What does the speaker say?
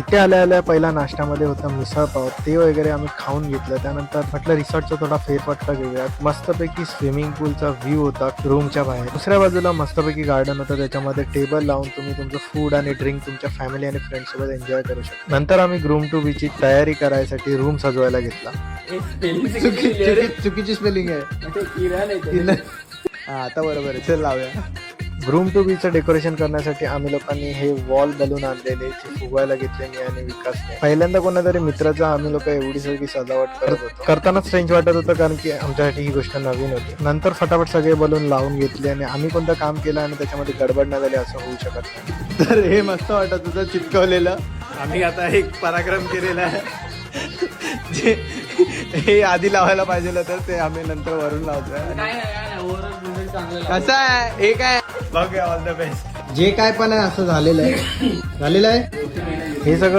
इथे आल्या आल्या पहिला नाश्त्यामध्ये होता मिसळ पाव, ते वगैरे आम्ही खाऊन घेतलं. त्यानंतर म्हटलं रिसॉर्टचा थोडा फेरफटका घेऊया. मस्तपैकी स्विमिंग पूलचा व्ह्यू होता रूमच्या बाहेर. दुसऱ्या बाजूला मस्तपैकी गार्डन होतं, त्याच्यामध्ये टेबल लावून तुम्ही तुमचं फूड आणि ड्रिंक तुमच्या फॅमिली आणि फ्रेंड सोबत एन्जॉय करू शकता. नंतर आम्ही ग्रूम टू बीची तयारी करायसाठी रूम सजवायला घेतला. चुकीची स्पेलिंग आहे. हा आता बरोबर आहे, चल लावूया. ग्रूम टू बीचं डेकोरेशन करण्यासाठी आम्ही लोकांनी हे वॉल बलून आणलेले ते फुगवायला घेतले मी आणि विकासने. पहिल्यांदा कोणातरी मित्राचा आम्ही लोक एवढी सगळी सजावट करत होतो. करतानाच स्ट्रेंज वाटत होतं कारण की आमच्यासाठी ही गोष्ट नवीन होती. नंतर फटाफट सगळे बलून लावून घेतले आणि आम्ही कोणतं काम केलं आणि त्याच्यामध्ये गडबड न झाली असं होऊ शकत नाही. तर हे मस्त वाटत होतं चिटकवलेलं. आम्ही आता एक पराक्रम केलेला आहे जे हे आधी लावायला पाहिजे तर ते आम्ही नंतर वरून लावतोय. कसं आहे हे काय बघूया. All the best. जे काय पण आहे असं झालेलं आहे. हे सगळं